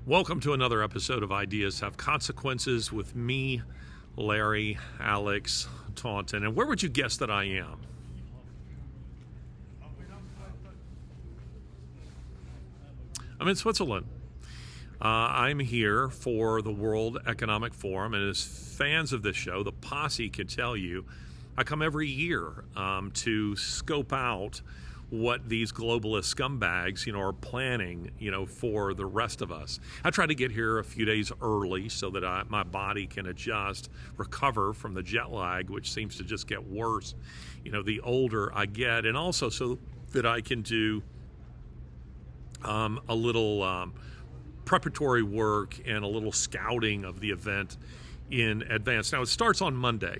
Welcome to another episode of Ideas Have Consequences with me, Larry, Alex, Taunton. And where would you guess that I am? I'm in Switzerland. I'm here for the World Economic Forum, and as fans of this show, the posse can tell you, I come every year to scope out what these globalist scumbags, are planning, for the rest of us. I try to get here a few days early so that my body can adjust, recover from the jet lag, which seems to just get worse, the older I get, and also so that I can do a little preparatory work and a little scouting of the event in advance. Now, it starts on Monday.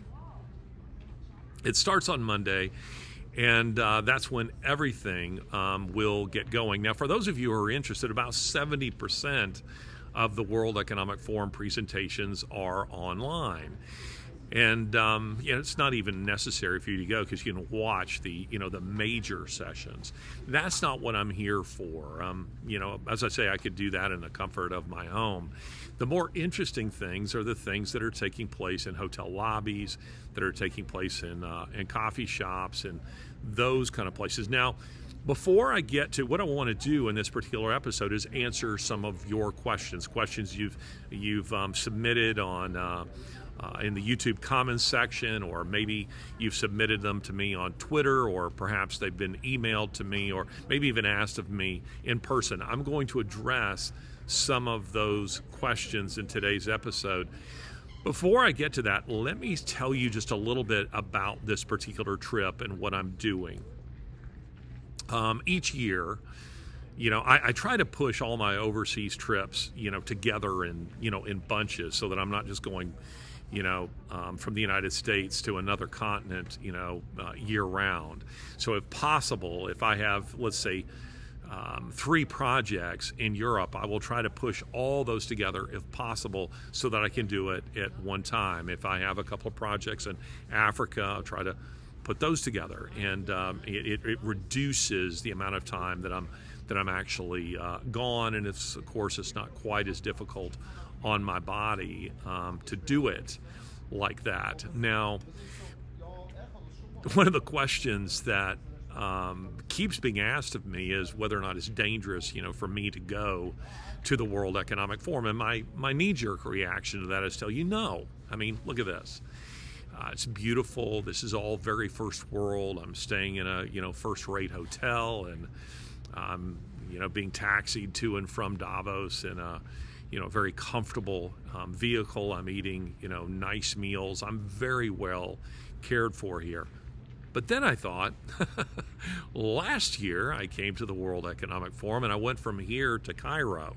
And that's when everything will get going. Now, for those of you who are interested, about 70% of the World Economic Forum presentations are online. And it's not even necessary for you to go because you can watch the major sessions. That's not what I'm here for. As I say, I could do that in the comfort of my home. The more interesting things are the things that are taking place in hotel lobbies, that are taking place in coffee shops and those kind of places. Now, before I get to what I want to do in this particular episode is answer some of your questions you've submitted on in the YouTube comments section, or maybe you've submitted them to me on Twitter, or perhaps they've been emailed to me, or maybe even asked of me in person. I'm going to address some of those questions in today's episode. Before I get to that, let me tell you just a little bit about this particular trip and what I'm doing. Each year, I try to push all my overseas trips, together in bunches, so that I'm not just going from the United States to another continent, year round. So if possible, if I have, let's say, 3 projects in Europe, I will try to push all those together if possible so that I can do it at one time. If I have a couple of projects in Africa, I'll try to put those together, and it reduces the amount of time that I'm actually gone, and of course it's not quite as difficult on my body to do it like that. Now, one of the questions that keeps being asked of me is whether or not it's dangerous, for me to go to the World Economic Forum. And my knee-jerk reaction to that is tell you no. I mean, look at this. It's beautiful. This is all very first world. I'm staying in a first-rate hotel, and I'm being taxied to and from Davos in a very comfortable vehicle. I'm eating nice meals. I'm very well cared for here. But then I thought, last year I came to the World Economic Forum, and I went from here to Cairo.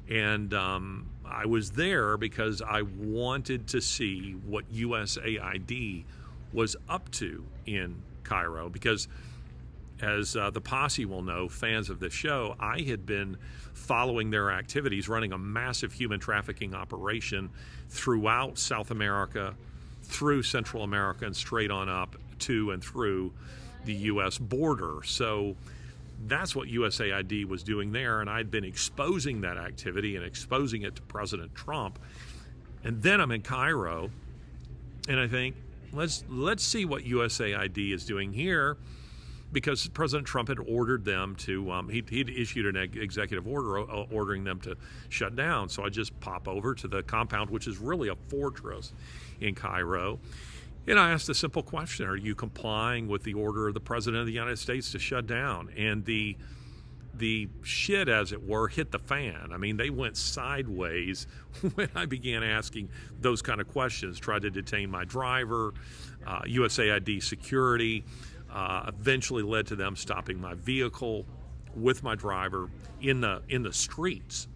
And I was there because I wanted to see what USAID was up to in Cairo. Because, as the posse will know, fans of this show, I had been following their activities, running a massive human trafficking operation throughout South America, through Central America, and straight on up to and through the U.S. border. So that's what USAID was doing there, and I'd been exposing that activity and exposing it to President Trump. And then I'm in Cairo, and I think, let's see what USAID is doing here, because President Trump had ordered them to, he'd issued an executive order ordering them to shut down. So I just pop over to the compound, which is really a fortress in Cairo. And I asked a simple question: are you complying with the order of the President of the United States to shut down? And the shit, as it were, hit the fan. I mean, they went sideways when I began asking those kind of questions. Tried to detain my driver, USAID security. Eventually led to them stopping my vehicle with my driver in the streets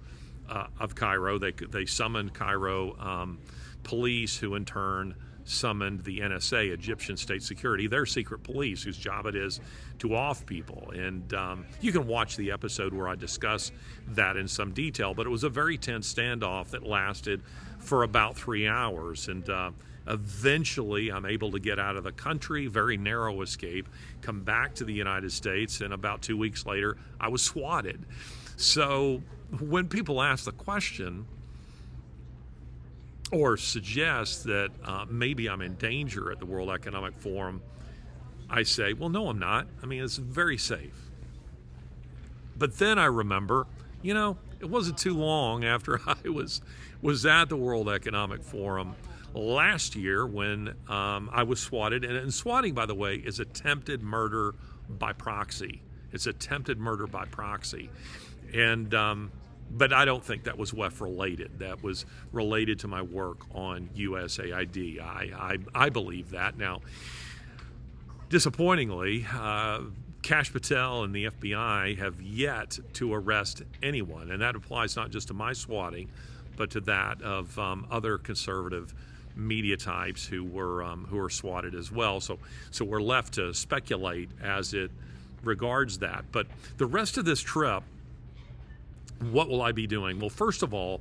of Cairo. They summoned Cairo police, who in turn summoned the NSA, Egyptian State Security, their secret police, whose job it is to off people. And you can watch the episode where I discuss that in some detail, but it was a very tense standoff that lasted for about 3 hours. And eventually I'm able to get out of the country, very narrow escape, come back to the United States, and about 2 weeks later I was swatted. So when people ask the question or suggest that maybe I'm in danger at the World Economic Forum, I say, well, no, I'm not. I mean, it's very safe. But then I remember, it wasn't too long after I was at the World Economic Forum last year when I was swatted. And swatting, by the way, is attempted murder by proxy. It's attempted murder by proxy. And but I don't think that was WEF related. That was related to my work on USAID. I believe that. Now, disappointingly, Kash Patel and the FBI have yet to arrest anyone, and that applies not just to my swatting, but to that of other conservative media types who were swatted as well. So we're left to speculate as it regards that. But the rest of this trip, what will I be doing? Well, first of all,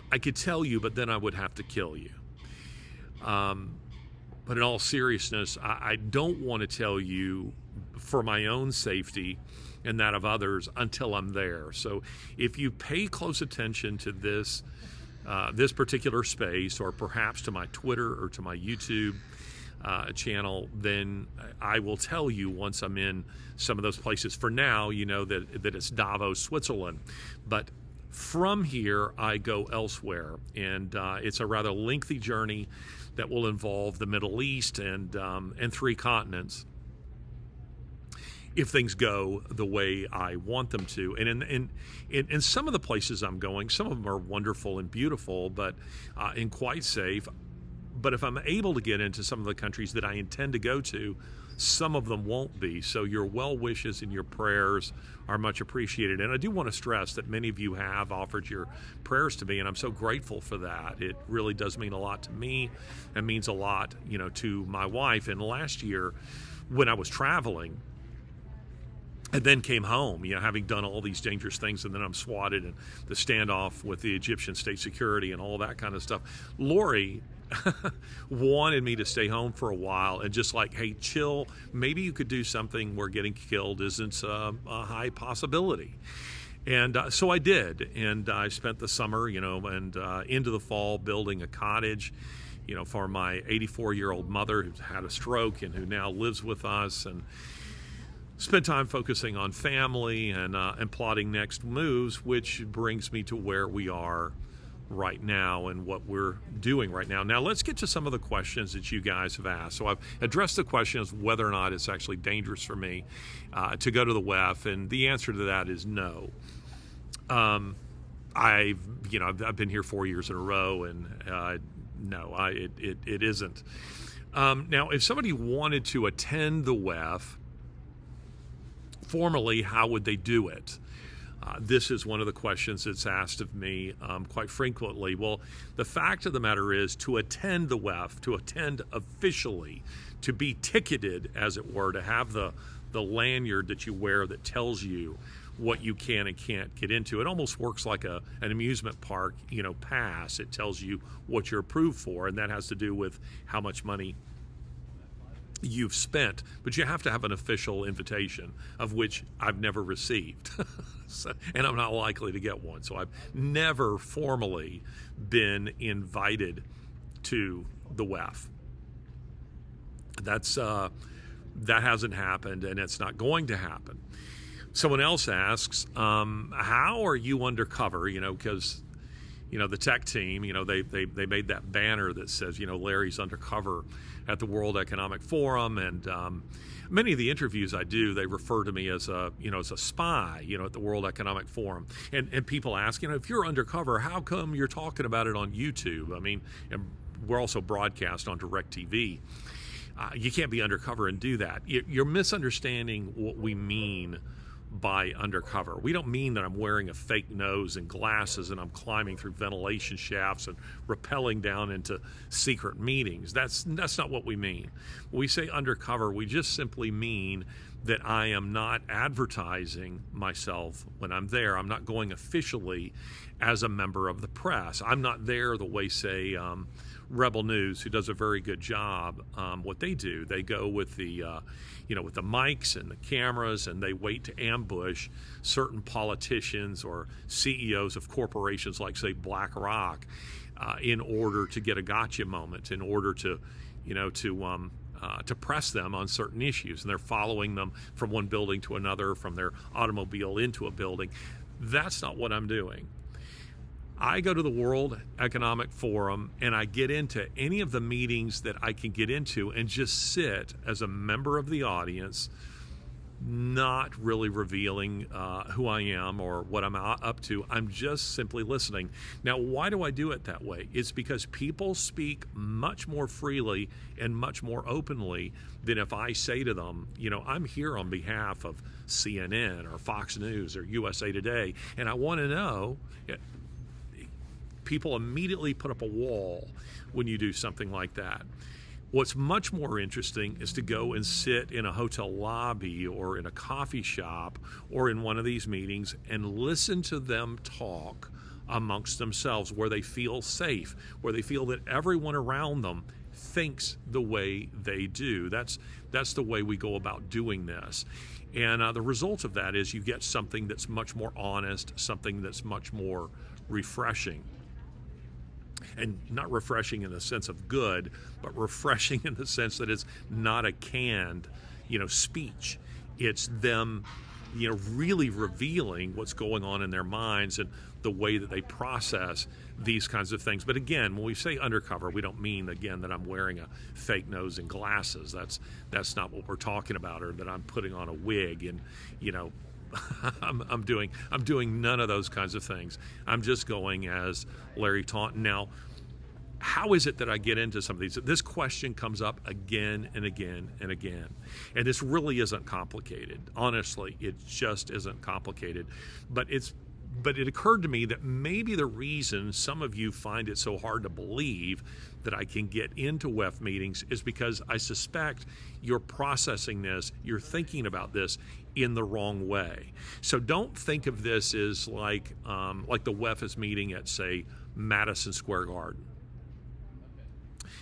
I could tell you, but then I would have to kill you. But in all seriousness, I don't want to tell you for my own safety and that of others until I'm there. So if you pay close attention to this particular space, or perhaps to my Twitter or to my YouTube channel, then I will tell you once I'm in some of those places. For now, you know that it's Davos, Switzerland. But from here, I go elsewhere, and it's a rather lengthy journey that will involve the Middle East and 3 continents, if things go the way I want them to. And in some of the places I'm going, some of them are wonderful and beautiful, but and quite safe. But if I'm able to get into some of the countries that I intend to go to, some of them won't be. So your well wishes and your prayers are much appreciated. And I do want to stress that many of you have offered your prayers to me, and I'm so grateful for that. It really does mean a lot to me. It means a lot, to my wife. And last year, when I was traveling, and then came home, having done all these dangerous things, and then I'm swatted, and the standoff with the Egyptian state security and all that kind of stuff. Lori wanted me to stay home for a while and just like, hey, chill. Maybe you could do something where getting killed isn't a high possibility. And so I did. And I spent the summer, and into the fall building a cottage, for my 84-year-old mother who's had a stroke and who now lives with us, and spent time focusing on family and plotting next moves, which brings me to where we are right now and what we're doing right now. Now, let's get to some of the questions that you guys have asked. So I've addressed the questions whether or not it's actually dangerous for me to go to the WEF, and the answer to that is no. I've been here 4 years in a row, and no, it isn't. Now, if somebody wanted to attend the WEF formally, how would they do it? This is one of the questions that's asked of me quite frequently. Well, the fact of the matter is, to attend the WEF, to attend officially, to be ticketed, as it were, to have the lanyard that you wear that tells you what you can and can't get into. It almost works like an amusement park, pass. It tells you what you're approved for, and that has to do with how much money you've spent. But you have to have an official invitation, of which I've never received. And I'm not likely to get one. So I've never formally been invited to the WEF. That hasn't happened, and it's not going to happen. Someone else asks, how are you undercover? Because the tech team, they made that banner that says, Larry's undercover at the World Economic Forum, and many of the interviews I do, they refer to me as a spy, at the World Economic Forum. And people ask, if you're undercover, how come you're talking about it on YouTube? I mean, and we're also broadcast on DirecTV. You can't be undercover and do that. You're misunderstanding what we mean by undercover. We don't mean that I'm wearing a fake nose and glasses and I'm climbing through ventilation shafts and rappelling down into secret meetings. That's not what we mean. When we say undercover, we just simply mean that I am not advertising myself when I'm there. I'm not going officially as a member of the press. I'm not there the way, say, Rebel News, who does a very good job. What they do, they go with the, with the mics and the cameras, and they wait to ambush certain politicians or CEOs of corporations like, say, BlackRock, in order to get a gotcha moment, in order to press them on certain issues. And they're following them from one building to another, from their automobile into a building. That's not what I'm doing. I go to the World Economic Forum and I get into any of the meetings that I can get into and just sit as a member of the audience, not really revealing who I am or what I'm up to. I'm just simply listening. Now, why do I do it that way? It's because people speak much more freely and much more openly than if I say to them, I'm here on behalf of CNN or Fox News or USA Today, and I want to know. People immediately put up a wall when you do something like that. What's much more interesting is to go and sit in a hotel lobby or in a coffee shop or in one of these meetings and listen to them talk amongst themselves, where they feel safe, where they feel that everyone around them thinks the way they do. That's the way we go about doing this. And the result of that is you get something that's much more honest, something that's much more refreshing. And not refreshing in the sense of good, but refreshing in the sense that it's not a canned, speech. It's them, really revealing what's going on in their minds and the way that they process these kinds of things. But again, when we say undercover, we don't mean, again, that I'm wearing a fake nose and glasses. That's not what we're talking about, or that I'm putting on a wig and, I'm doing none of those kinds of things. I'm just going as Larry Taunton. Now, how is it that I get into some of these? This question comes up again and again and again. And this really isn't complicated. Honestly, it just isn't complicated. But it occurred to me that maybe the reason some of you find it so hard to believe that I can get into WEF meetings is because I suspect you're processing this, you're thinking about this in the wrong way. So don't think of this as like the WEF is meeting at, say, Madison Square Garden,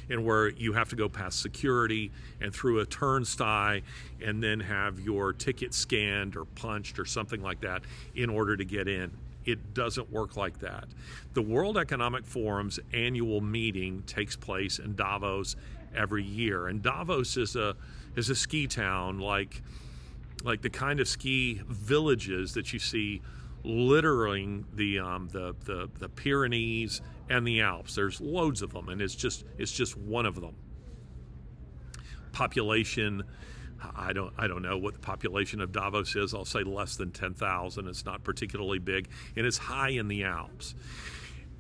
and where you have to go past security and through a turnstile and then have your ticket scanned or punched or something like that in order to get in. It doesn't work like that. The World Economic Forum's annual meeting takes place in Davos every year, and Davos is a ski town like the kind of ski villages that you see littering the Pyrenees and the Alps. There's loads of them, and it's just one of them. Population, I don't know what the population of Davos is. I'll say less than 10,000. It's not particularly big, and it's high in the Alps.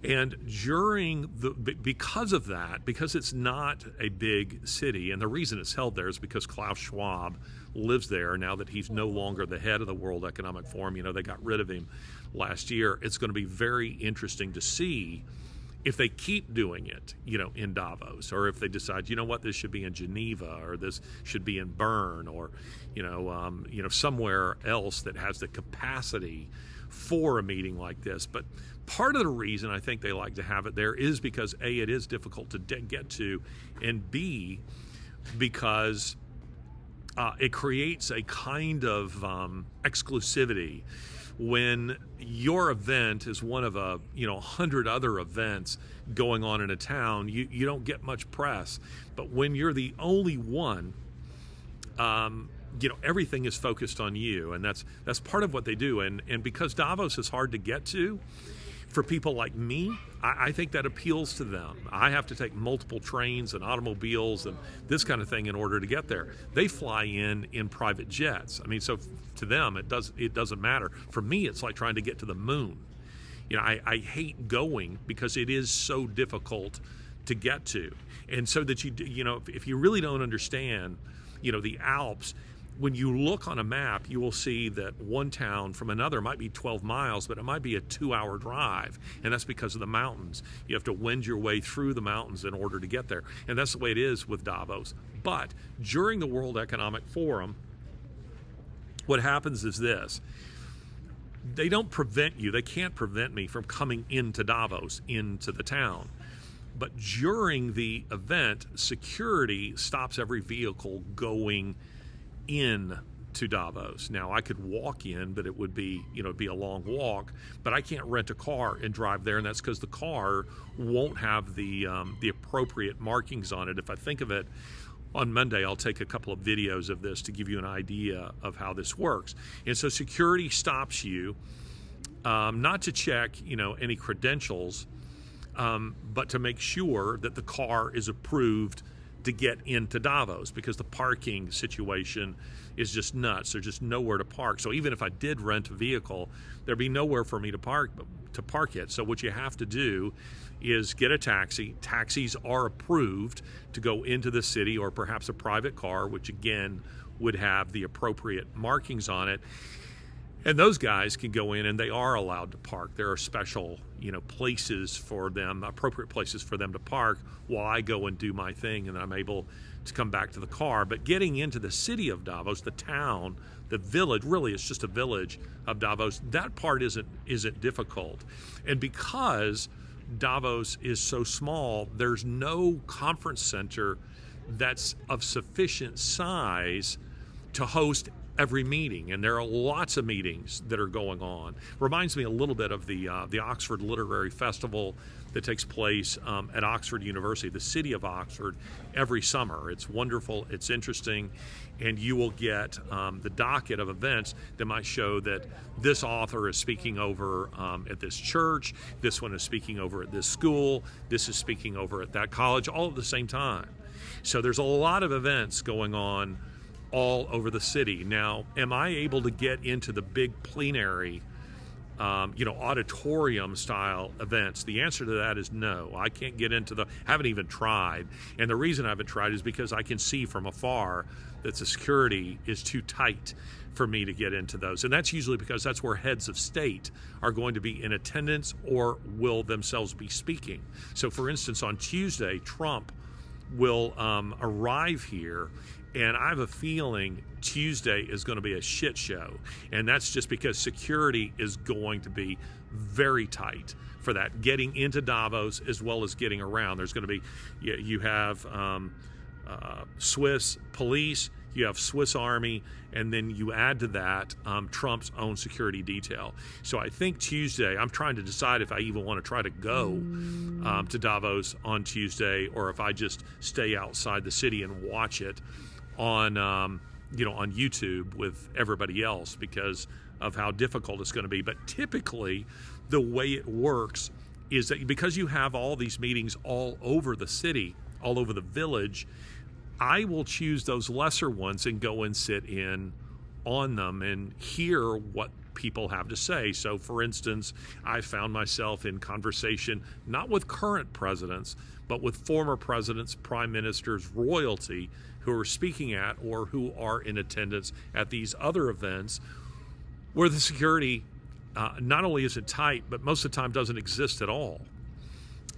And because of that, because it's not a big city, and the reason it's held there is because Klaus Schwab lives there now that he's no longer the head of the World Economic Forum. They got rid of him last year. It's going to be very interesting to see if they keep doing it, in Davos, or if they decide, this should be in Geneva, or this should be in Bern, or, somewhere else that has the capacity for a meeting like this. But part of the reason I think they like to have it there is because A, it is difficult to get to, and B, because it creates a kind of exclusivity. When your event is one of 100 other events going on in a town, you don't get much press. But when you're the only one, everything is focused on you, and that's part of what they do. And because Davos is hard to get to, for people like me, I think that appeals to them. I have to take multiple trains and automobiles and this kind of thing in order to get there. They fly in private jets. So to them, it doesn't matter. For me, it's like trying to get to the moon. I hate going because it is so difficult to get to. And so that if you really don't understand, the Alps, when you look on a map, you will see that one town from another might be 12 miles, but it might be a 2-hour drive. And that's because of the mountains. You have to wend your way through the mountains in order to get there. And that's the way it is with Davos. But during the World Economic Forum, what happens is this. They don't prevent you. They can't prevent me from coming into Davos, into the town. But during the event, security stops every vehicle going in to Davos. Now, I could walk in, but it would be, it'd be a long walk. But I can't rent a car and drive there, and that's because the car won't have the appropriate markings on it. If I think of it, on Monday, I'll take a couple of videos of this to give you an idea of how this works. And so security stops you, not to check, any credentials, but to make sure that the car is approved to get into Davos, because the parking situation is just nuts. There's just nowhere to park. So even if I did rent a vehicle, there'd be nowhere for me to park it. So what you have to do is get a taxi. Taxis are approved to go into the city, or perhaps a private car, which again would have the appropriate markings on it. And those guys can go in, and they are allowed to park. There are special, places for them, appropriate places for them to park while I go and do my thing, and then I'm able to come back to the car. But getting into the city of Davos, the town, the village, really it's just a village of Davos, that part isn't difficult. And because Davos is so small, there's no conference center that's of sufficient size to host every meeting, and there are lots of meetings that are going on. Reminds me a little bit of the Oxford Literary Festival that takes place at Oxford University, the city of Oxford, every summer. It's wonderful, it's interesting, and you will get the docket of events that might show that this author is speaking over at this church, this one is speaking over at this school, this is speaking over at that college, all at the same time. So there's a lot of events going on all over the city. Now, am I able to get into the big plenary, auditorium style events? The answer to that is no. I can't get into haven't even tried. And the reason I haven't tried is because I can see from afar that the security is too tight for me to get into those. And that's usually because that's where heads of state are going to be in attendance or will themselves be speaking. So for instance, on Tuesday, Trump will arrive here, and I have a feeling Tuesday is going to be a shit show. And that's just because security is going to be very tight for that, getting into Davos as well as getting around. There's going to be, you have Swiss police, you have Swiss Army, and then you add to that Trump's own security detail. So I think Tuesday, I'm trying to decide if I even want to try to go to Davos on Tuesday, or if I just stay outside the city and watch it on on YouTube with everybody else, because of how difficult it's going to be. But typically the way it works is that because you have all these meetings all over the city, all over the village, I will choose those lesser ones and go and sit in on them and hear what people have to say. So for instance, I found myself in conversation not with current presidents, but with former presidents, prime ministers, royalty, who are speaking at or who are in attendance at these other events where the security not only isn't tight, but most of the time doesn't exist at all.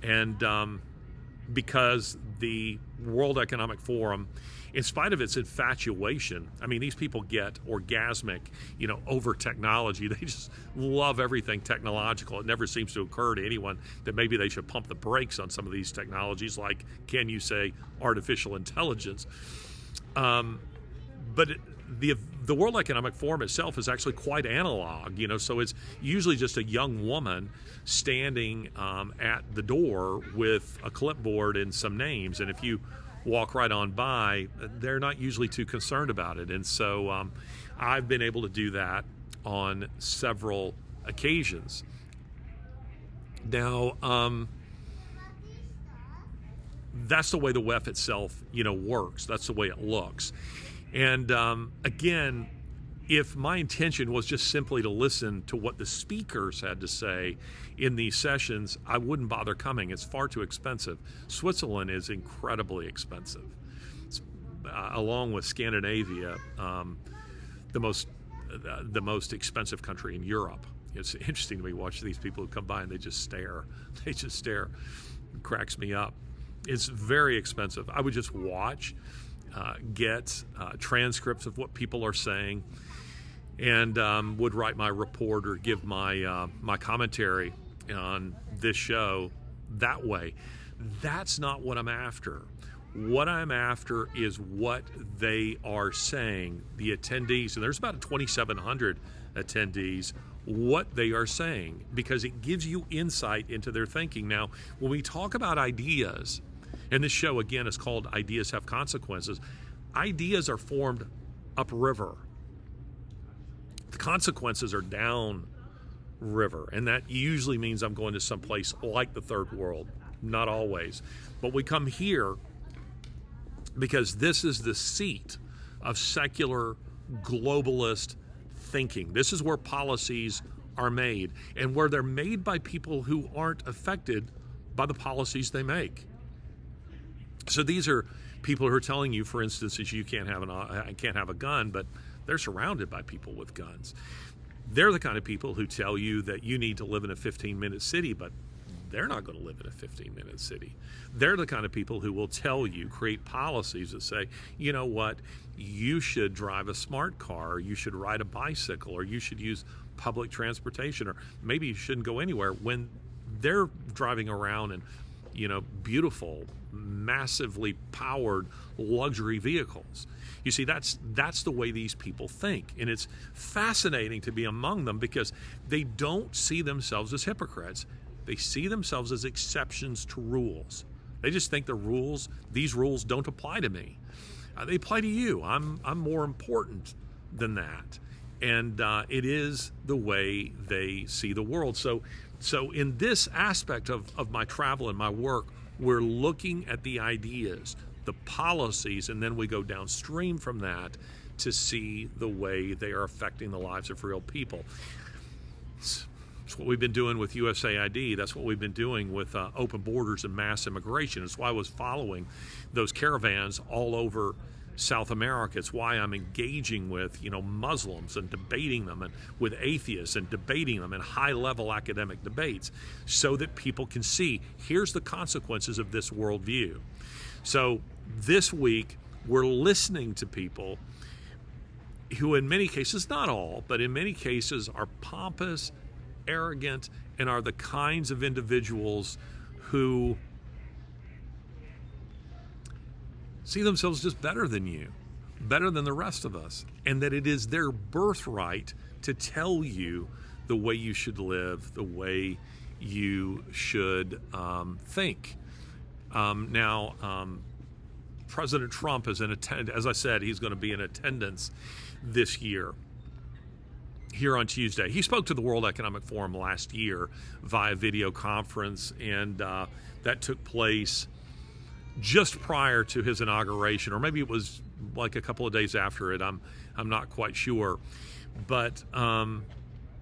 And because the World Economic Forum, in spite of its infatuation, I mean, these people get orgasmic, over technology. They just love everything technological. It never seems to occur to anyone that maybe they should pump the brakes on some of these technologies, like, can you say, artificial intelligence. But the World Economic Forum itself is actually quite analog, so it's usually just a young woman standing at the door with a clipboard and some names. And if you walk right on by, they're not usually too concerned about it. And so I've been able to do that on several occasions. Now, that's the way the WEF itself, works. That's the way it looks. And again, if my intention was just simply to listen to what the speakers had to say in these sessions, I wouldn't bother coming. It's far too expensive. Switzerland is incredibly expensive. It's, along with Scandinavia, the most expensive country in Europe. It's interesting to me watch these people who come by and they just stare. They just stare. It cracks me up. It's very expensive. I would just watch, get transcripts of what people are saying. and would write my report or give my my commentary on this show that way. That's not what I'm after. What I'm after is what they are saying, the attendees, and there's about 2,700 attendees, what they are saying, because it gives you insight into their thinking. Now, when we talk about ideas, and this show again is called Ideas Have Consequences, ideas are formed upriver. The consequences are down river, and that usually means I'm going to some place like the third world. Not always, but we come here because this is the seat of secular globalist thinking. This is where policies are made, and where they're made by people who aren't affected by the policies they make. So these are people who are telling you, for instance, that you can't have a gun, but they're surrounded by people with guns. They're the kind of people who tell you that you need to live in a 15-minute city, but they're not going to live in a 15-minute city. They're the kind of people who will tell you, create policies that say, you know what, you should drive a smart car, or you should ride a bicycle, or you should use public transportation, or maybe you shouldn't go anywhere, when they're driving around in, beautiful, massively powered luxury vehicles. You see, that's the way these people think. And it's fascinating to be among them because they don't see themselves as hypocrites. They see themselves as exceptions to rules. They just think these rules don't apply to me. They apply to you. I'm more important than that. And it is the way they see the world. So in this aspect of my travel and my work, we're looking at the ideas, the policies, and then we go downstream from that to see the way they are affecting the lives of real people. That's what we've been doing with USAID. That's what we've been doing with open borders and mass immigration. It's why I was following those caravans all over South America. It's why I'm engaging with Muslims and debating them, and with atheists and debating them in high-level academic debates, so that people can see here's the consequences of this worldview. So this week we're listening to people who, in many cases, not all, but in many cases, are pompous, arrogant, and are the kinds of individuals who see themselves just better than you, better than the rest of us, and that it is their birthright to tell you the way you should live, the way you should think. President Trump is in attendance. As I said, he's going to be in attendance this year here on Tuesday. He spoke to the World Economic Forum last year via video conference, and that took place just prior to his inauguration, or maybe it was like a couple of days after it. I'm not quite sure, but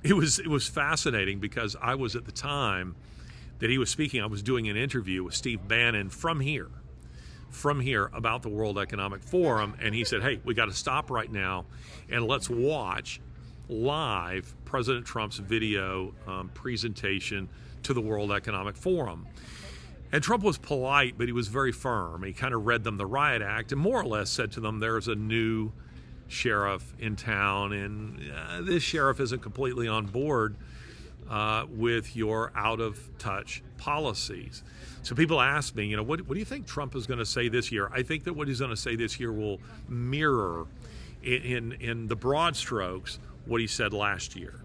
it was fascinating because I was, at the time that he was speaking, I was doing an interview with Steve Bannon from here about the World Economic Forum, and he said, hey, we got to stop right now and let's watch live President Trump's video presentation to the World Economic Forum. And Trump was polite, but he was very firm. He kind of read them the Riot Act and more or less said to them, there's a new sheriff in town, and this sheriff isn't completely on board with your out-of-touch policies. So people ask me, what do you think Trump is going to say this year? I think that what he's going to say this year will mirror, in the broad strokes, what he said last year.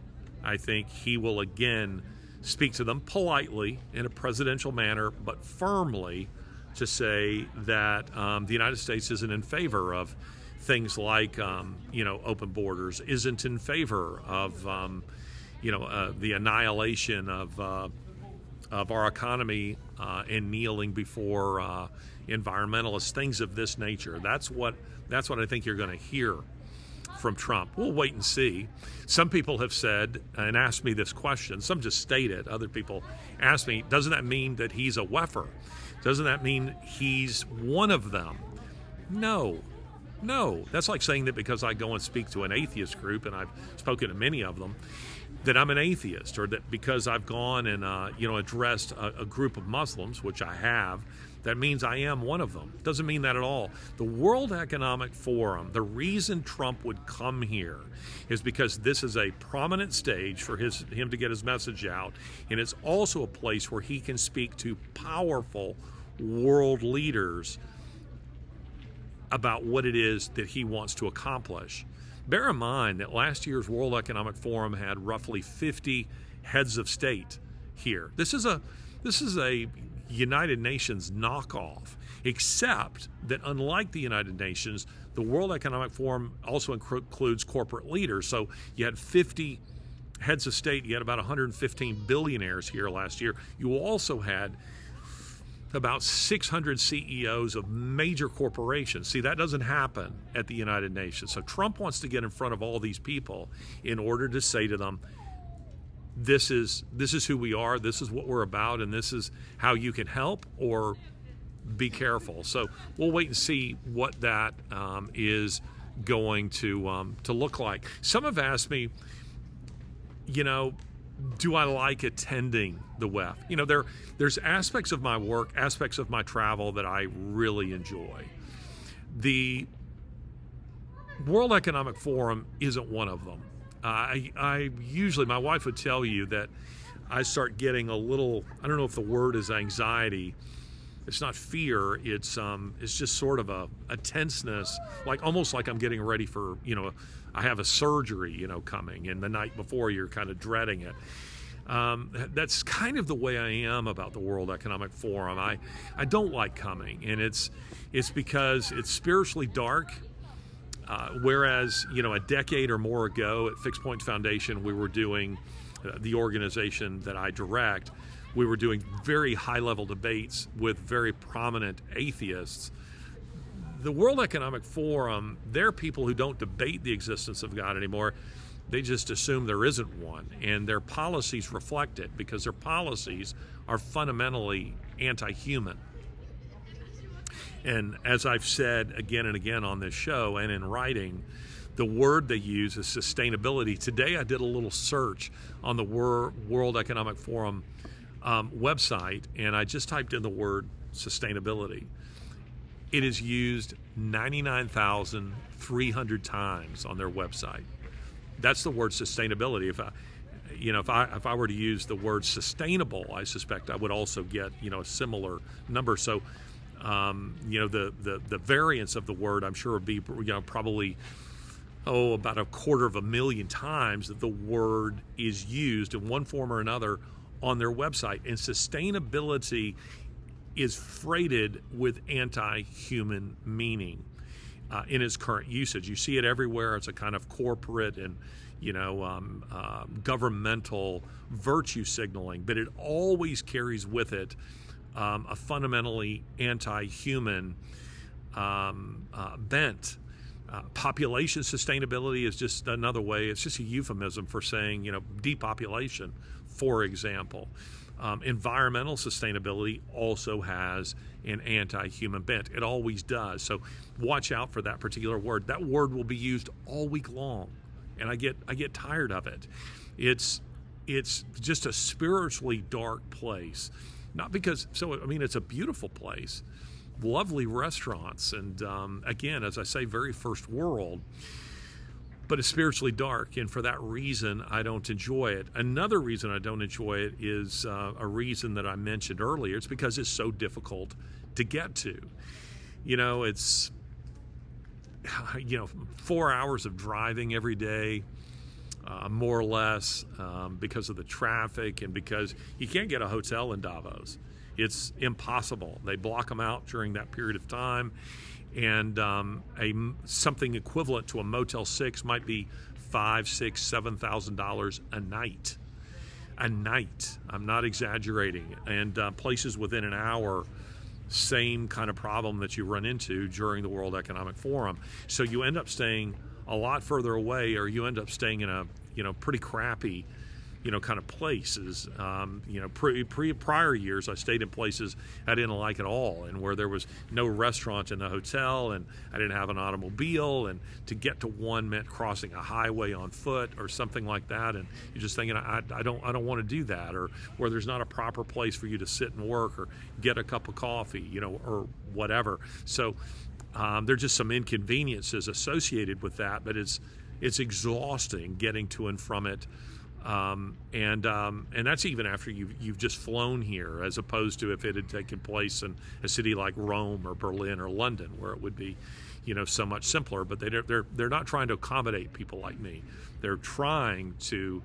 I think he will again speak to them politely in a presidential manner, but firmly, to say that the United States isn't in favor of things like open borders, isn't in favor of the annihilation of our economy and kneeling before environmentalists, things of this nature. That's what I think you're going to hear from Trump. We'll wait and see. Some people have said and asked me this question. Some just state it. Other people ask me, doesn't that mean that he's a WEFer? Doesn't that mean he's one of them? No. No, that's like saying that because I go and speak to an atheist group, and I've spoken to many of them, that I'm an atheist, or that because I've gone and addressed a group of Muslims, which I have, that means I am one of them. Doesn't mean that at all. The World Economic Forum, the reason Trump would come here is because this is a prominent stage for him to get his message out, and it's also a place where he can speak to powerful world leaders about what it is that he wants to accomplish. Bear in mind that last year's World Economic Forum had roughly 50 heads of state here. This is a United Nations knockoff, except that unlike the United Nations, the World Economic Forum also includes corporate leaders. So you had 50 heads of state, you had about 115 billionaires here last year. You also had about 600 CEOs of major corporations. See, that doesn't happen at the United Nations. So Trump wants to get in front of all these people in order to say to them, this is who we are, this is what we're about, and this is how you can help or be careful. So we'll wait and see what that is going to look like. Some have asked me, do I like attending the WEF? There's aspects of my work, aspects of my travel that I really enjoy. The World Economic Forum isn't one of them. I usually, my wife would tell you that I start getting a little, I don't know if the word is anxiety. It's not fear. It's just sort of a tenseness, almost like I'm getting ready for, I have a surgery, coming, and the night before you're kind of dreading it. That's kind of the way I am about the World Economic Forum. I don't like coming, and it's because it's spiritually dark. Whereas, a decade or more ago at Fixed Point Foundation, we were doing, the organization that I direct, we were doing very high-level debates with very prominent atheists. The World Economic Forum, they're people who don't debate the existence of God anymore. They just assume there isn't one, and their policies reflect it because their policies are fundamentally anti-human. And as I've said again and again on this show and in writing, the word they use is sustainability. Today I did a little search on the World Economic Forum website, and I just typed in the word sustainability. It is used 99,300 times on their website. That's the word sustainability. If I were to use the word sustainable, I suspect I would also get a similar number. So the variance of the word, I'm sure, would be probably about 250,000 times that the word is used in one form or another on their website. And sustainability is freighted with anti-human meaning in its current usage. You see it everywhere. It's a kind of corporate and governmental virtue signaling, but it always carries with it a fundamentally anti-human bent. Population sustainability is just another way. It's just a euphemism for saying, depopulation, for example. Environmental sustainability also has an anti-human bent. It always does. So watch out for that particular word. That word will be used all week long, and I get tired of it. It's just a spiritually dark place. Not because, it's a beautiful place, lovely restaurants, and again, as I say, very first world, but it's spiritually dark, and for that reason, I don't enjoy it. Another reason I don't enjoy it is a reason that I mentioned earlier. It's because it's so difficult to get to. It's 4 hours of driving every day, more or less, because of the traffic and because you can't get a hotel in Davos. It's impossible. They block them out during that period of time, and something equivalent to a Motel 6 might be $5,000, $6,000, $7,000 a night. A night. I'm not exaggerating. And places within an hour, same kind of problem that you run into during the World Economic Forum. So you end up staying a lot further away, or you end up staying in a pretty crappy kind of places. Prior years, I stayed in places I didn't like at all, and where there was no restaurant in the hotel, and I didn't have an automobile, and to get to one meant crossing a highway on foot or something like that. And you're just thinking, I don't want to do that, or where there's not a proper place for you to sit and work or get a cup of coffee, or whatever. So there's just some inconveniences associated with that, but it's exhausting getting to and from it. And that's even after you've just flown here, as opposed to if it had taken place in a city like Rome or Berlin or London, where it would be, so much simpler. But they're not trying to accommodate people like me. They're trying to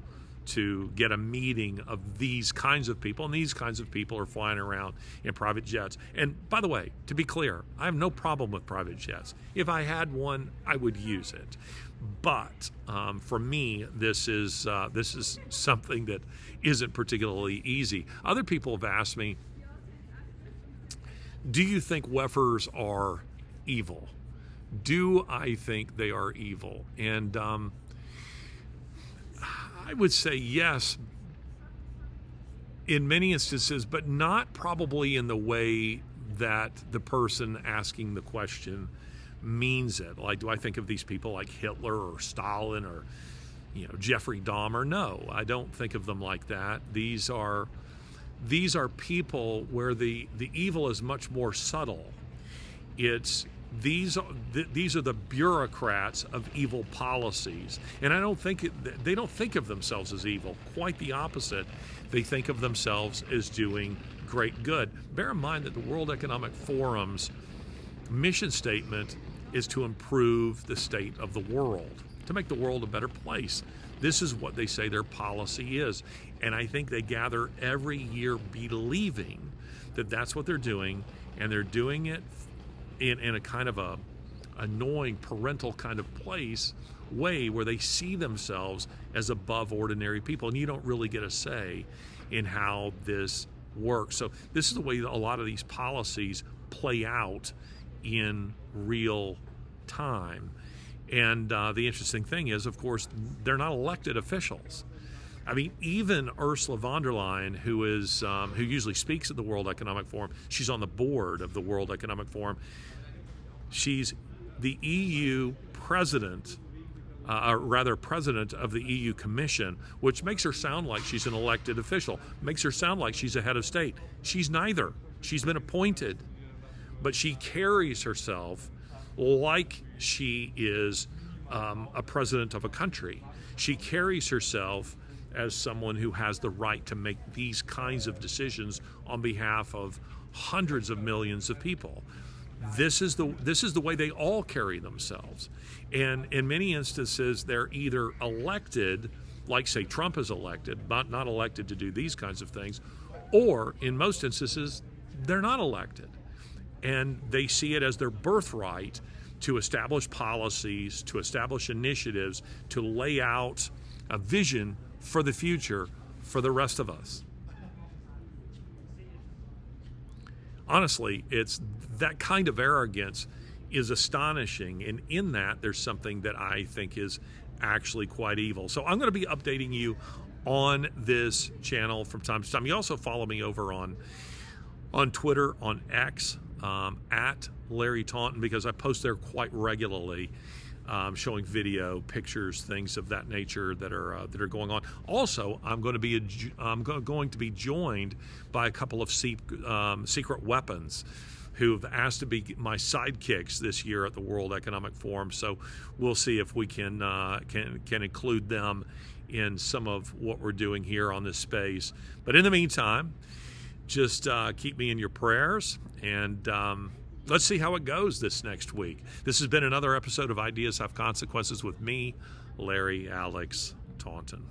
get a meeting of these kinds of people, and these kinds of people are flying around in private jets. And by the way, to be clear, I have no problem with private jets. If I had one, I would use it. But for me, this is something that isn't particularly easy. Other people have asked me, do you think WEFers are evil? Do I think they are evil? And I would say yes in many instances, but not probably in the way that the person asking the question means it. Like, do I think of these people like Hitler or Stalin or Jeffrey Dahmer? No, I don't think of them like that. These are people where the evil is much more subtle. These are the bureaucrats of evil policies, and they don't think of themselves as evil. Quite the opposite. They think of themselves as doing great good. Bear in mind that the World Economic Forum's mission statement is to improve the state of the world, to make the world a better place. This is what they say their policy is, and I think they gather every year believing that that's what they're doing, and they're doing it in a kind of a annoying parental kind of way where they see themselves as above ordinary people, and you don't really get a say in how this works. So this is the way that a lot of these policies play out in real time. And the interesting thing is, of course, they're not elected officials. I mean, even Ursula von der Leyen, who usually speaks at the World Economic Forum, she's on the board of the World Economic Forum. She's the EU president, president of the EU Commission, which makes her sound like she's an elected official, makes her sound like she's a head of state. She's neither. She's been appointed, but she carries herself like she is a president of a country. She carries herself as someone who has the right to make these kinds of decisions on behalf of hundreds of millions of people. This is the way they all carry themselves. And in many instances, they're either elected, like say Trump is elected, not elected to do these kinds of things, or in most instances, they're not elected. And they see it as their birthright to establish policies, to establish initiatives, to lay out a vision for the future for the rest of us. Honestly, it's that kind of arrogance is astonishing, and in that there's something that I think is actually quite evil. So I'm going to be updating you on this channel from time to time. You also follow me over on Twitter, on X, at Larry Taunton, because I post there quite regularly, showing video, pictures, things of that nature that are going on. Also, I'm going to be joined by a couple of secret weapons who've asked to be my sidekicks this year at the World Economic Forum. So we'll see if we can include them in some of what we're doing here on this space. But in the meantime, just keep me in your prayers, and let's see how it goes this next week. This has been another episode of Ideas Have Consequences with me, Larry Alex Taunton.